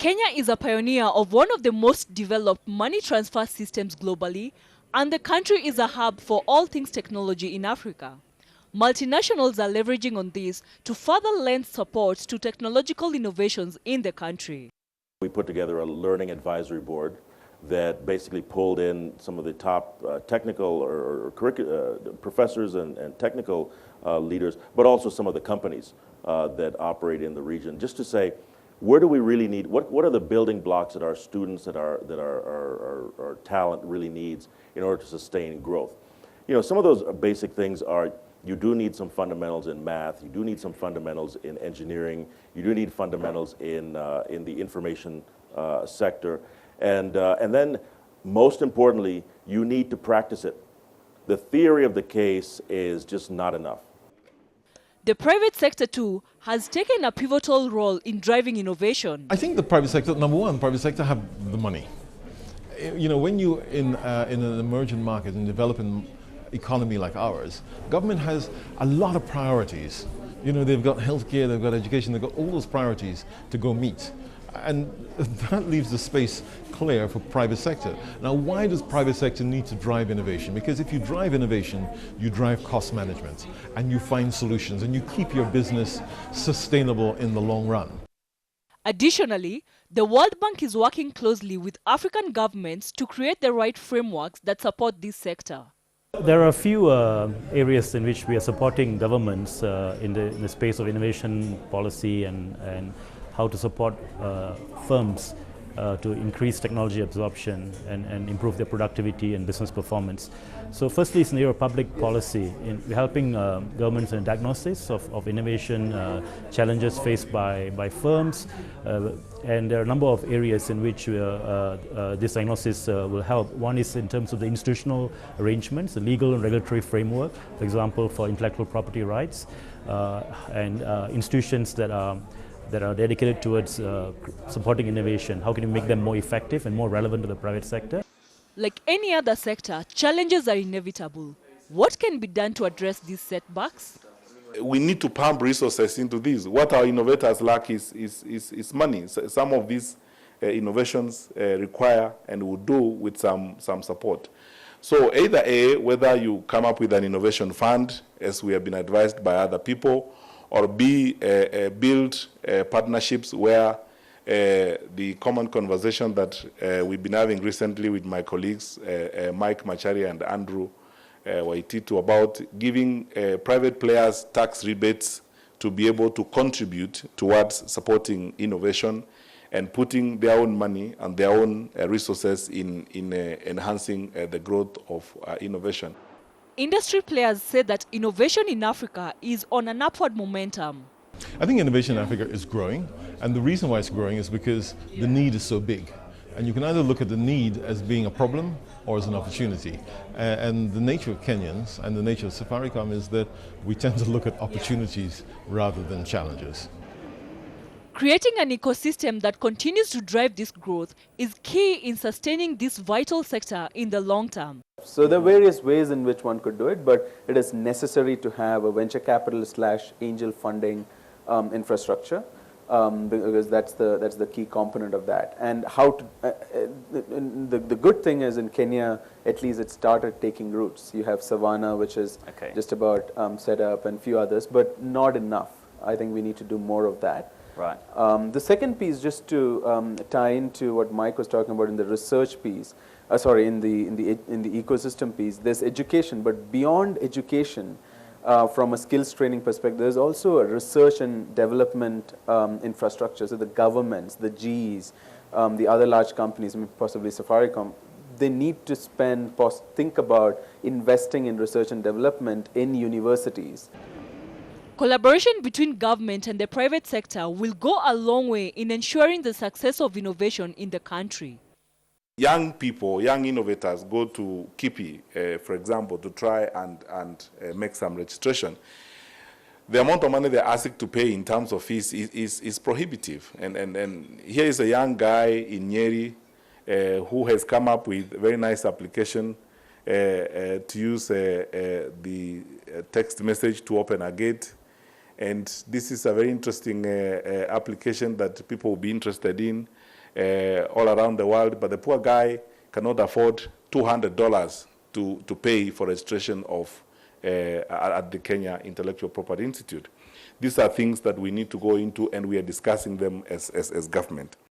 Kenya is a pioneer of one of the most developed money transfer systems globally, and the country is a hub for all things technology in Africa. Multinationals are leveraging on this to further lend support to technological innovations in the country. We put together a learning advisory board that basically pulled in some of the top technical or professors and technical leaders, but also some of the companies that operate in the region, just to say, where do we really need, what are the building blocks that our students, that our talent really needs in order to sustain growth? You know, some of those basic things are, you do need some fundamentals in math, you do need some fundamentals in engineering, you do need fundamentals in the information sector, and then most importantly, you need to practice it. The theory of the case is just not enough. The private sector, too, has taken a pivotal role in driving innovation. I think the private sector, number one, private sector have the money. You know, when you're in an emerging market and developing economy like ours, government has a lot of priorities. You know, they've got healthcare, they've got education, they've got all those priorities to go meet. And that leaves the space clear for private sector. Now, why does private sector need to drive innovation? Because if you drive innovation, you drive cost management, and you find solutions, and you keep your business sustainable in the long run. Additionally, the World Bank is working closely with African governments to create the right frameworks that support this sector. There are a few areas in which we are supporting governments in the space of innovation policy and how to support firms to increase technology absorption and improve their productivity and business performance. So firstly, it's in the area of public policy. We're helping governments in diagnosis of innovation challenges faced by firms. And there are a number of areas in which this diagnosis will help. One is in terms of the institutional arrangements, the legal and regulatory framework, for example, for intellectual property rights, and institutions that are dedicated towards supporting innovation. How can you make them more effective and more relevant to the private sector? Like any other sector, challenges are inevitable. What can be done to address these setbacks? We need to pump resources into this. What our innovators lack is money. So some of these innovations require and will do with some support. So either A, whether you come up with an innovation fund, as we have been advised by other people, or B, build partnerships where the common conversation that we've been having recently with my colleagues, Mike Macharia and Andrew Waititu, about giving private players tax rebates to be able to contribute towards supporting innovation and putting their own money and their own resources in enhancing the growth of innovation. Industry players say that innovation in Africa is on an upward momentum. I think innovation in Africa is growing, and the reason why it's growing is because the need is so big. And you can either look at the need as being a problem or as an opportunity. And the nature of Kenyans and the nature of Safaricom is that we tend to look at opportunities rather than challenges. Creating an ecosystem that continues to drive this growth is key in sustaining this vital sector in the long term. So there are various ways in which one could do it, but it is necessary to have a venture capital / angel funding infrastructure, because that's the key component of that. And how to, the good thing is in Kenya, at least it started taking roots. You have Savannah, which is just about set up, and few others, but not enough. I think we need to do more of that. Right. The second piece, just to tie into what Mike was talking about in the research piece, in the ecosystem piece, there's education, but beyond education, from a skills training perspective, there's also a research and development infrastructure. So the governments, the Gs, the other large companies, possibly Safaricom, they need to think about investing in research and development in universities. Collaboration between government and the private sector will go a long way in ensuring the success of innovation in the country. Young people, young innovators go to Kipi, for example, to try and make some registration. The amount of money they're asked to pay in terms of fees is prohibitive. And here is a young guy in Nyeri who has come up with a very nice application to use the text message to open a gate. And this is a very interesting application that people will be interested in all around the world. But the poor guy cannot afford $200 to pay for registration of at the Kenya Intellectual Property Institute. These are things that we need to go into, and we are discussing them as government.